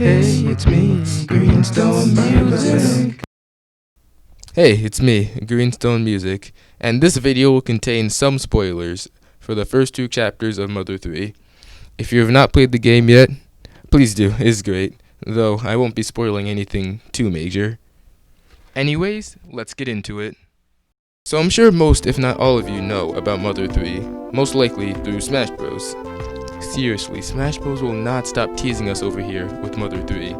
Hey, it's me, Greenstone Music. Hey, it's me, Greenstone Music, and this video will contain some spoilers for the first two chapters of Mother 3. If you have not played the game yet, please do, it's great, though I won't be spoiling anything too major. Anyways, let's get into it. So I'm sure most, if not all of you know about Mother 3, most likely through Smash Bros. Seriously, Smash Bros will not stop teasing us over here with Mother 3.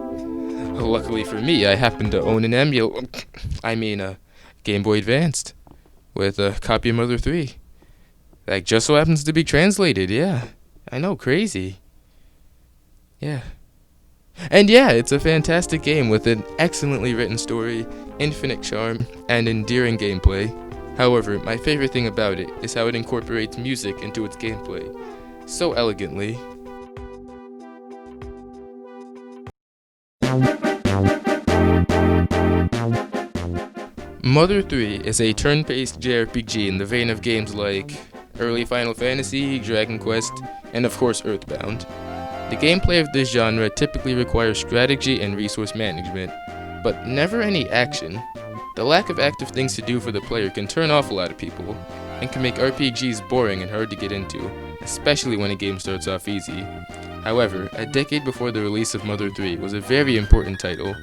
Luckily for me, I happen to own an Game Boy Advanced with a copy of Mother 3. That just so happens to be translated, yeah. I know, crazy. Yeah. And yeah, it's a fantastic game with an excellently written story, infinite charm, and endearing gameplay. However, my favorite thing about it is how it incorporates music into its gameplay so elegantly. Mother 3 is a turn-based JRPG in the vein of games like early Final Fantasy, Dragon Quest, and of course Earthbound. The gameplay of this genre typically requires strategy and resource management, but never any action. The lack of active things to do for the player can turn off a lot of people, and can make RPGs boring and hard to get into, especially when a game starts off easy. However, a decade before the release of Mother 3 was a very important title,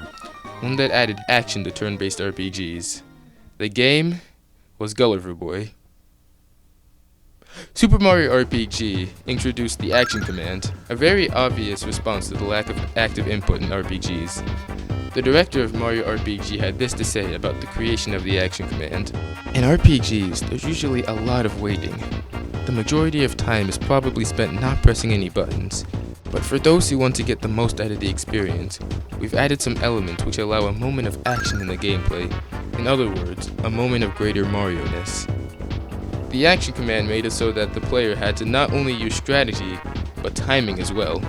one that added action to turn-based RPGs. The game was Gulliver Boy. Super Mario RPG introduced the action command, a very obvious response to the lack of active input in RPGs. The director of Mario RPG had this to say about the creation of the action command. In RPGs, there's usually a lot of waiting. The majority of time is probably spent not pressing any buttons, but for those who want to get the most out of the experience, we've added some elements which allow a moment of action in the gameplay. In other words, a moment of greater Mario-ness. The action command made it so that the player had to not only use strategy, but timing as well.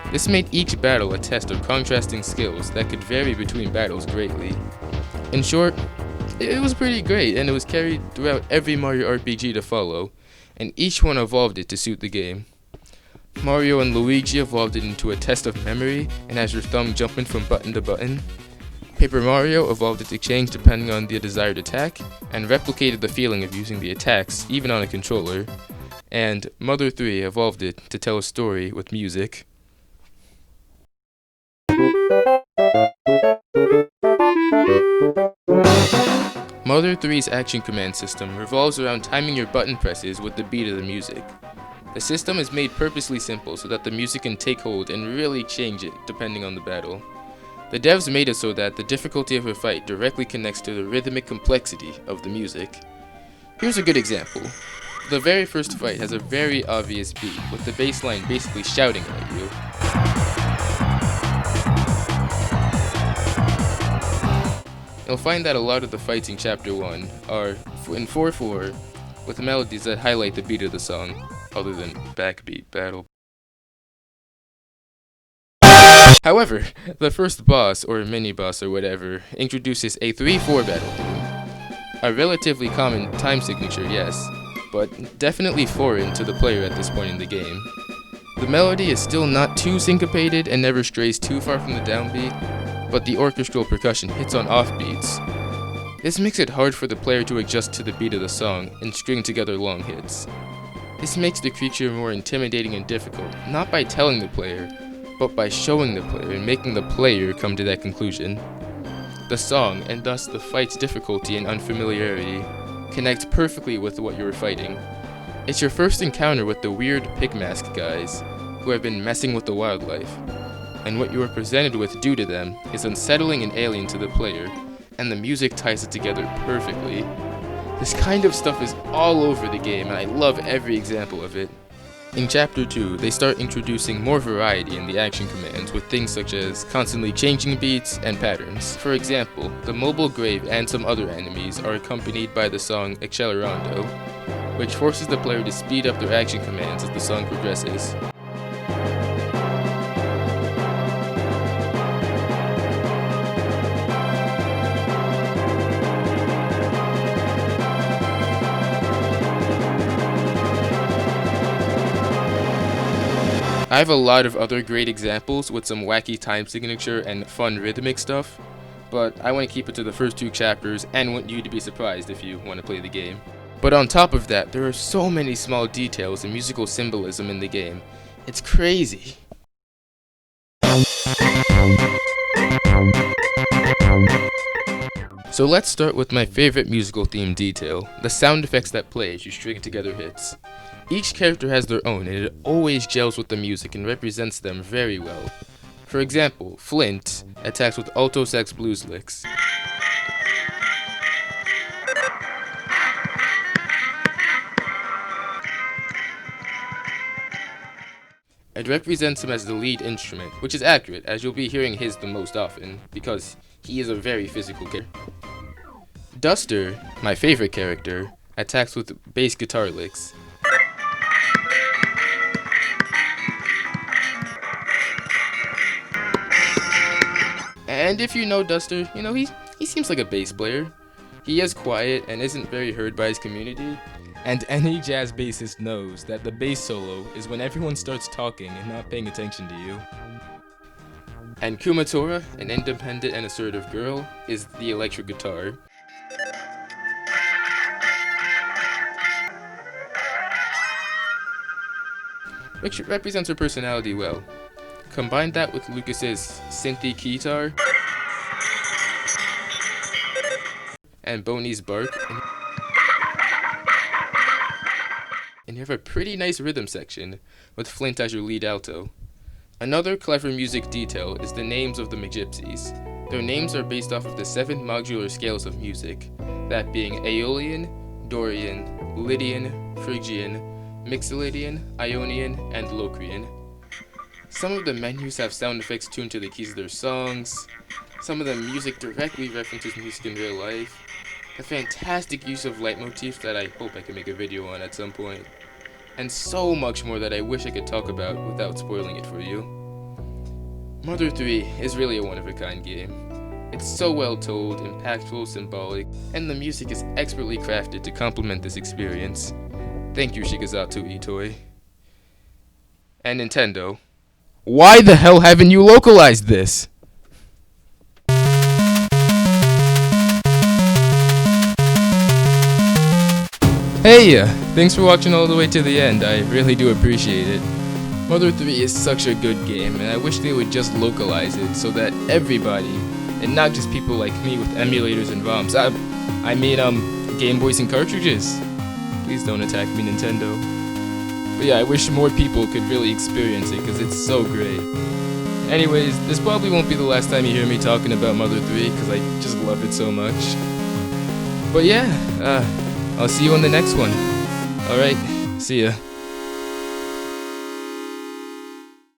This made each battle a test of contrasting skills that could vary between battles greatly. In short, it was pretty great, and it was carried throughout every Mario RPG to follow, and each one evolved it to suit the game. Mario and Luigi evolved it into a test of memory and has your thumb jumping from button to button. Paper Mario evolved it to change depending on the desired attack, and replicated the feeling of using the attacks even on a controller. And Mother 3 evolved it to tell a story with music. Mother 3's action command system revolves around timing your button presses with the beat of the music. The system is made purposely simple so that the music can take hold and really change it depending on the battle. The devs made it so that the difficulty of a fight directly connects to the rhythmic complexity of the music. Here's a good example. The very first fight has a very obvious beat, with the bass line basically shouting at you. You'll find that a lot of the fights in Chapter 1 are in 4/4, with melodies that highlight the beat of the song, other than backbeat battle. However, the first boss, or mini-boss or whatever, introduces a 3/4 battle theme. A relatively common time signature, yes, but definitely foreign to the player at this point in the game. The melody is still not too syncopated and never strays too far from the downbeat, but the orchestral percussion hits on offbeats. This makes it hard for the player to adjust to the beat of the song and string together long hits. This makes the creature more intimidating and difficult, not by telling the player, but by showing the player and making the player come to that conclusion. The song, and thus the fight's difficulty and unfamiliarity, connects perfectly with what you were fighting. It's your first encounter with the weird pig mask guys, who have been messing with the wildlife, and what you are presented with due to them is unsettling and alien to the player, and the music ties it together perfectly. This kind of stuff is all over the game, and I love every example of it. In Chapter 2, they start introducing more variety in the action commands with things such as constantly changing beats and patterns. For example, the mobile grave and some other enemies are accompanied by the song Accelerando, which forces the player to speed up their action commands as the song progresses. I have a lot of other great examples with some wacky time signature and fun rhythmic stuff, but I want to keep it to the first 2 chapters and want you to be surprised if you want to play the game. But on top of that, there are so many small details and musical symbolism in the game. It's crazy. So let's start with my favorite musical theme detail, the sound effects that play as you string together hits. Each character has their own, and it always gels with the music and represents them very well. For example, Flint attacks with alto sax blues licks. It represents him as the lead instrument, which is accurate, as you'll be hearing his the most often, because he is a very physical character. Duster, my favorite character, attacks with bass guitar licks. And if you know Duster, you know he seems like a bass player. He is quiet and isn't very heard by his community. And any jazz bassist knows that the bass solo is when everyone starts talking and not paying attention to you. And Kumatora, an independent and assertive girl, is the electric guitar. Which represents her personality well. Combine that with Lucas's synthy keytar and Boney's bark, and you have a pretty nice rhythm section with Flint as your lead alto. Another clever music detail is the names of the McGypsies. Their names are based off of the 7 modular scales of music, that being Aeolian, Dorian, Lydian, Phrygian, Mixolydian, Ionian, and Locrian. Some of the menus have sound effects tuned to the keys of their songs. Some of the music directly references music in real life. A fantastic use of leitmotifs that I hope I can make a video on at some point. And so much more that I wish I could talk about without spoiling it for you. Mother 3 is really a one-of-a-kind game. It's so well told, impactful, symbolic, and the music is expertly crafted to complement this experience. Thank you, Shikazatu Itoi. And Nintendo. Why the hell haven't you localized this? Hey, thanks for watching all the way to the end. I really do appreciate it. Mother 3 is such a good game, and I wish they would just localize it so that everybody, and not just people like me with emulators and ROMs, I mean Game Boys and cartridges. Please don't attack me, Nintendo. But yeah, I wish more people could really experience it, because it's so great. Anyways, this probably won't be the last time you hear me talking about Mother 3, because I just love it so much. But yeah, I'll see you on the next one. Alright, see ya.